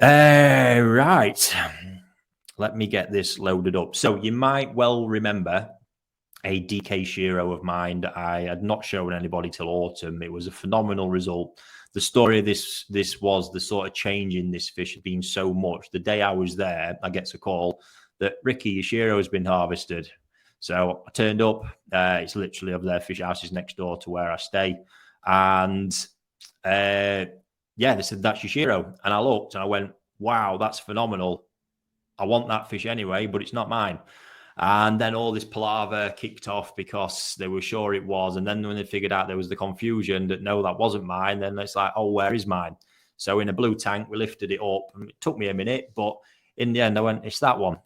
Right. Let me get this loaded up. So you might well remember a DK Shiro of mine that I had not shown anybody till autumn. It was a phenomenal result. The story of this was the sort of change in this fish had been so much. The day I was there, I get a call that Ricky, your Shiro has been harvested. So I turned up. It's literally over there. Fish house is next door to where I stay. And yeah, they said, that's your Shiro. And I looked and I went, wow, that's phenomenal. I want that fish anyway, but it's not mine. And then all this palaver kicked off because they were sure it was. And then when they figured out there was the confusion that no, that wasn't mine, then it's like, oh, where is mine? So in a blue tank, we lifted it up. And it took me a minute, but in the end, I went, it's that one.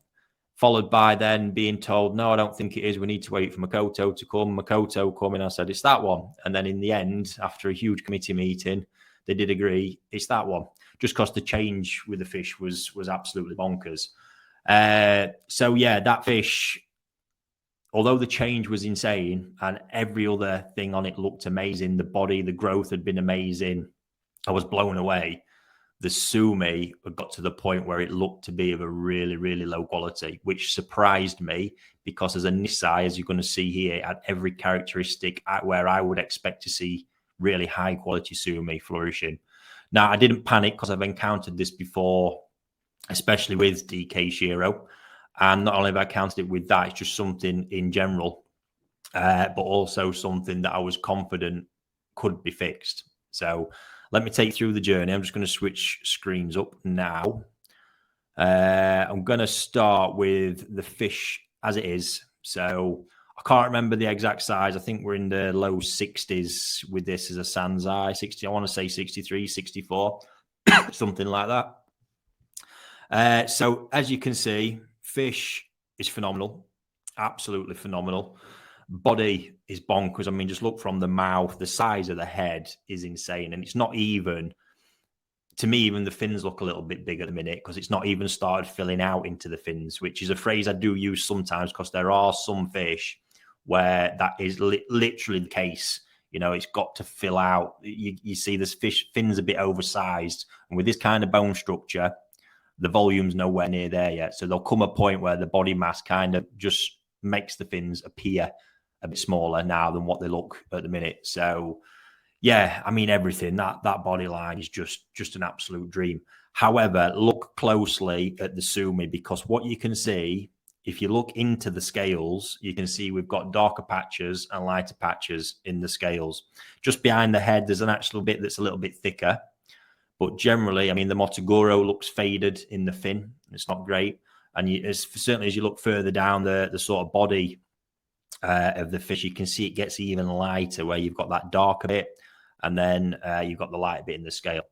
Followed by then being told, no, I don't think it is. We need to wait for Makoto to come. Makoto coming. I said, it's that one. And then in the end, after a huge committee meeting, they did agree it's that one. Just because the change with the fish was absolutely bonkers. So yeah, that fish, although the change was insane and every other thing on it looked amazing, the body, the growth had been amazing, I was blown away. The Sumi got to the point where it looked to be of a really, really low quality, which surprised me because as a Nisai, as you're going to see here, had every characteristic where I would expect to see really high quality Sumi flourishing. Now, I didn't panic because I've encountered this before, especially with DK Shiro. And not only have I counted it with that, it's just something in general, but also something that I was confident could be fixed. So let me take you through the journey. I'm just going to switch screens up now. I'm going to start with the fish as it is. So I can't remember the exact size. I think we're in the low 60s with this as a Sanzai. 60, I want to say 63, 64, something like that. So as you can see, fish is phenomenal, absolutely phenomenal. Body is bonkers. I mean, just look from the mouth, the size of the head is insane. And it's not even, to me, even the fins look a little bit big at the minute because it's not even started filling out into the fins, which is a phrase I do use sometimes because there are some fish where that is literally the case. You know, it's got to fill out. You see this fish fins a bit oversized. And with this kind of bone structure, the volume's nowhere near there yet. So there'll come a point where the body mass kind of just makes the fins appear a bit smaller now than what they look at the minute. So yeah, I mean, everything, that body line is just an absolute dream. However, look closely at the Sumi because what you can see, if you look into the scales, you can see we've got darker patches and lighter patches in the scales. Just behind the head, there's an actual bit that's a little bit thicker. But generally, I mean, the Motogoro looks faded in the fin. It's not great. And certainly as you look further down the sort of body of the fish, you can see it gets even lighter where you've got that darker bit and then you've got the light bit in the scale.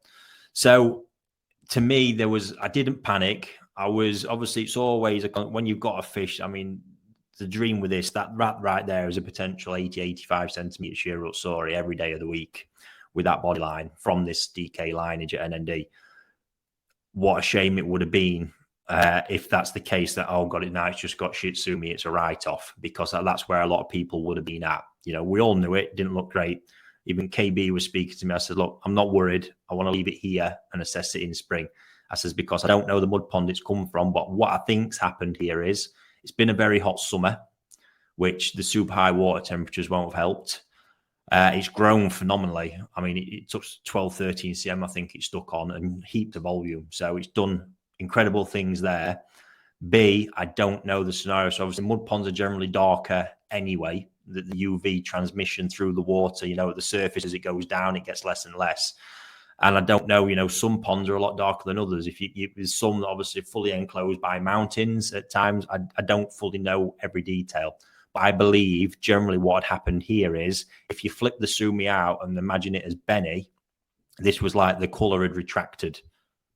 So to me, I didn't panic. I was, obviously, it's always, when you've got a fish, I mean, the dream with this, that right there is a potential 80, 85 centimetre Shiro Utsuri every day of the week with that body line from this DK lineage at NND. What a shame it would have been if that's the case that, oh, got it now, it's just got Shitsumi, it's a write-off, because that's where a lot of people would have been at. You know, we all knew it didn't look great. Even KB was speaking to me. I said, look, I'm not worried. I want to leave it here and assess it in spring. I says, because I don't know the mud pond it's come from, but what I think's happened here is it's been a very hot summer, which the super high water temperatures won't have helped. It's grown phenomenally. I mean, it took 12, 13 cm, I think it stuck on, and heaped of volume. So it's done incredible things there. B, I don't know the scenario. So obviously mud ponds are generally darker anyway. The UV transmission through the water, you know, at the surface, as it goes down, it gets less and less. And I don't know, you know, some ponds are a lot darker than others. There's some that obviously fully enclosed by mountains at times. I don't fully know every detail. But I believe generally what had happened here is if you flip the Sumi out and imagine it as Benny, this was like the colour had retracted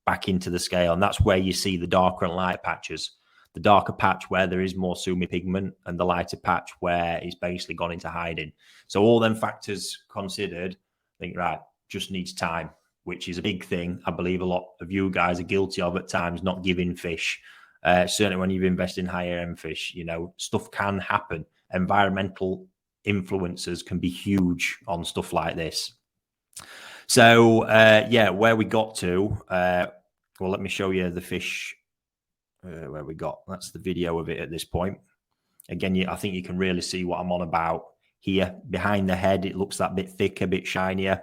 back into the scale. And that's where you see the darker and lighter patches. The darker patch where there is more Sumi pigment and the lighter patch where it's basically gone into hiding. So all them factors considered, I think, right, just needs time, which is a big thing. I believe a lot of you guys are guilty of at times, not giving fish. Certainly when you invest in higher end fish, you know, stuff can happen. Environmental influences can be huge on stuff like this. So, yeah, where we got to, Well, let me show you the fish where we got. That's the video of it at this point. Again, I think you can really see what I'm on about here. Behind the head, it looks that bit thicker, a bit shinier.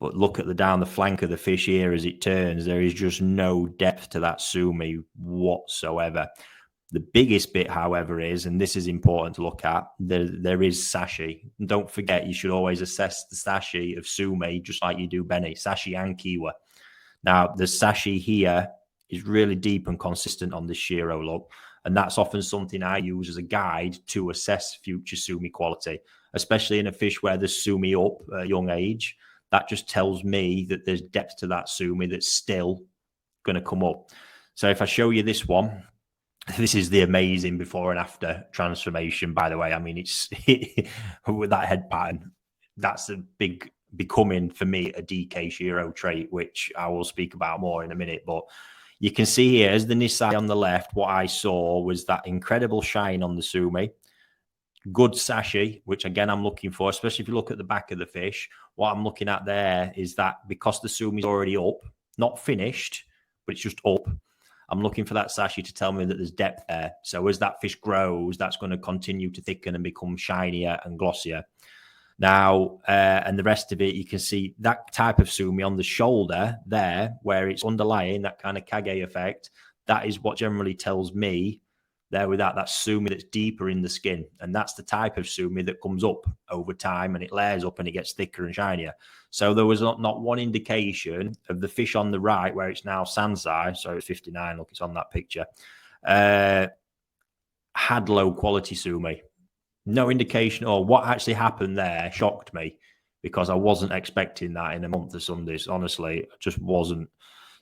But look at down the flank of the fish here as it turns. There is just no depth to that Sumi whatsoever. The biggest bit, however, is, and this is important to look at, there is sashi. And don't forget, you should always assess the sashi of Sumi just like you do Beni, sashi and Kiwa. Now, the sashi here is really deep and consistent on this Shiro look, and that's often something I use as a guide to assess future Sumi quality, especially in a fish where there's Sumi up at a young age. That just tells me that there's depth to that Sumi that's still going to come up. So if I show you this one, this is the amazing before and after transformation, by the way. I mean, it's with that head pattern, that's a big becoming for me a DK Shiro trait, which I will speak about more in a minute. But you can see here as the Nisai on the left, what I saw was that incredible shine on the Sumi, good sashi, which again I'm looking for, especially if you look at the back of the fish. What I'm looking at there is that because the Sumi's already up, not finished, but it's just up, I'm looking for that sashi to tell me that there's depth there. So as that fish grows, that's going to continue to thicken and become shinier and glossier. Now, and the rest of it, you can see that type of Sumi on the shoulder there, where it's underlying that kind of Kage effect. That is what generally tells me there with that Sumi that's deeper in the skin. And that's the type of Sumi that comes up over time and it layers up and it gets thicker and shinier. So there was not one indication of the fish on the right where it's now Sansai. So it's 59. Look, it's on that picture. Had low quality Sumi. No indication, or what actually happened there shocked me because I wasn't expecting that in a month of Sundays. Honestly, I just wasn't.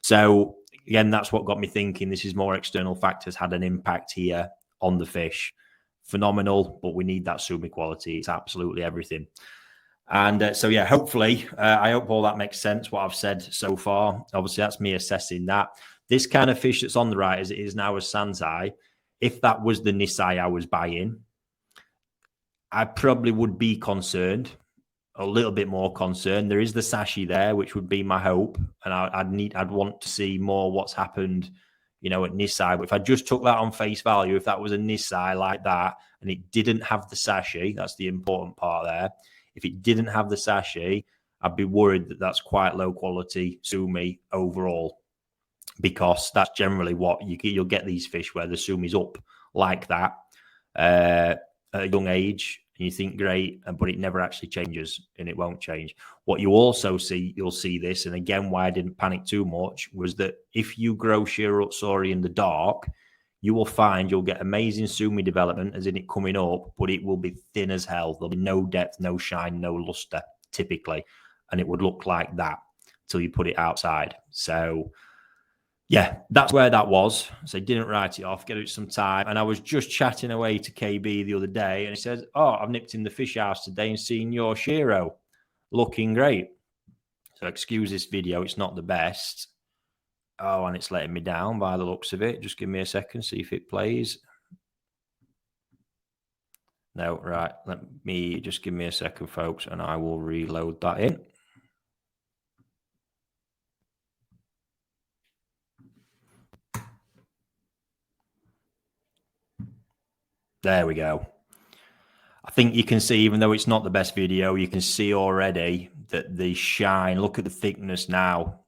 So again, that's what got me thinking this is more external factors had an impact here on the fish. Phenomenal, but we need that Sumi quality. It's absolutely everything. And so, yeah, hopefully, I hope all that makes sense, what I've said so far. Obviously, that's me assessing that. This kind of fish that's on the right as it is now as Sansai, if that was the Nisai I was buying, I probably would be concerned, a little bit more concerned. There is the sashi there, which would be my hope, and I'd want to see more what's happened, at Nisai. But if I just took that on face value, if that was a Nisai like that, and it didn't have the sashi, that's the important part there. If it didn't have the sashi, I'd be worried that that's quite low quality Sumi overall, because that's generally what you'll get these fish where the Sumi's up like that at a young age. And you think great, but it never actually changes, and it won't change. What you also see, you'll see this, and again, why I didn't panic too much, was that if you grow Shiro Utsuri in the dark, you will find you'll get amazing Sumi development, as in it coming up, but it will be thin as hell. There'll be no depth, no shine, no luster, typically, and it would look like that till you put it outside. So yeah, that's where that was. So I didn't write it off, get it some time. And I was just chatting away to KB the other day, and he says, I've nipped in the fish house today and seen your Shiro looking great. So excuse this video, it's not the best. Oh, and it's letting me down by the looks of it. Just give me a second, see if it plays. No, right. Let me just give me a second, folks, and I will reload that in. There we go. I think you can see, even though it's not the best video, you can see already that the shine, look at the thickness now.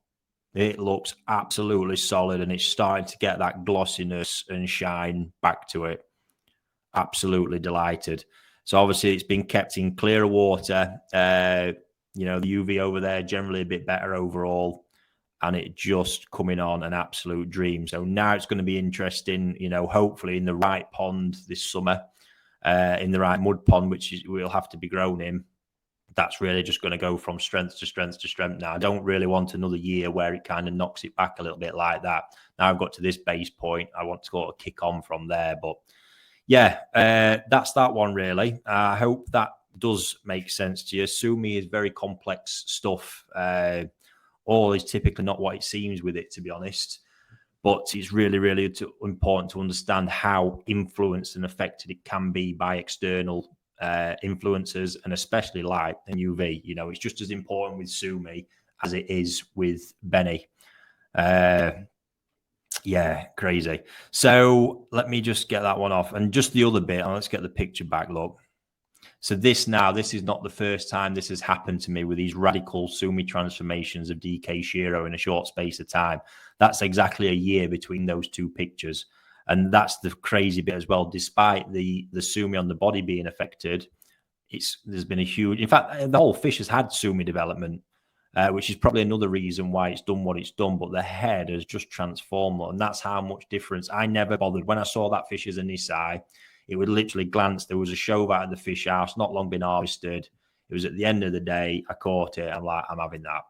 It looks absolutely solid, and it's starting to get that glossiness and shine back to it. Absolutely delighted. So obviously it's been kept in clearer water. The UV over there generally a bit better overall, and it just coming on an absolute dream. So now it's going to be interesting, hopefully in the right pond this summer, in the right mud pond, which will have to be grown in. That's really just going to go from strength to strength to strength now. I don't really want another year where it kind of knocks it back a little bit like that. Now I've got to this base point. I want to go to kick on from there. But yeah, that's that one really. I hope that does make sense to you. Sumi is very complex stuff. All is typically not what it seems with it, to be honest. But it's really, really important to understand how influenced and affected it can be by external influences, and especially light and UV. It's just as important with Sumi as it is with Beni. Yeah, crazy. So let me just get that one off. And just the other bit, and let's get the picture back, look. So this is not the first time this has happened to me with these radical Sumi transformations of DK Shiro in a short space of time. That's exactly a year between those two pictures. And that's the crazy bit as well. Despite the Sumi on the body being affected, there's been a huge, in fact, the whole fish has had Sumi development, which is probably another reason why it's done what it's done. But the head has just transformed, and that's how much difference. I never bothered when I saw that fish as a Nisai. It would literally glance. There was a shove out of the fish house, not long been harvested. It was at the end of the day. I caught it. I'm like, I'm having that.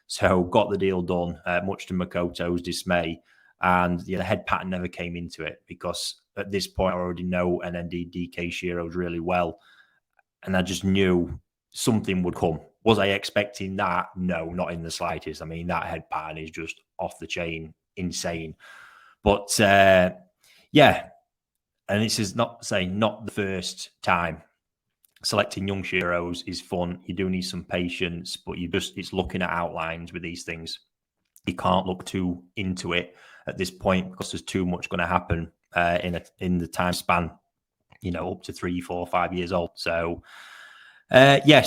So got the deal done, much to Makoto's dismay. And the head pattern never came into it because at this point I already know NND DK Shiros really well. And I just knew something would come. Was I expecting that? No, not in the slightest. I mean, that head pattern is just off the chain, insane. But yeah, and this is not the first time. Selecting young Shiros is fun. You do need some patience, but it's looking at outlines with these things. You can't look too into it at this point because there's too much going to happen in the time span, up to 3, 4, 5 years old. So yes,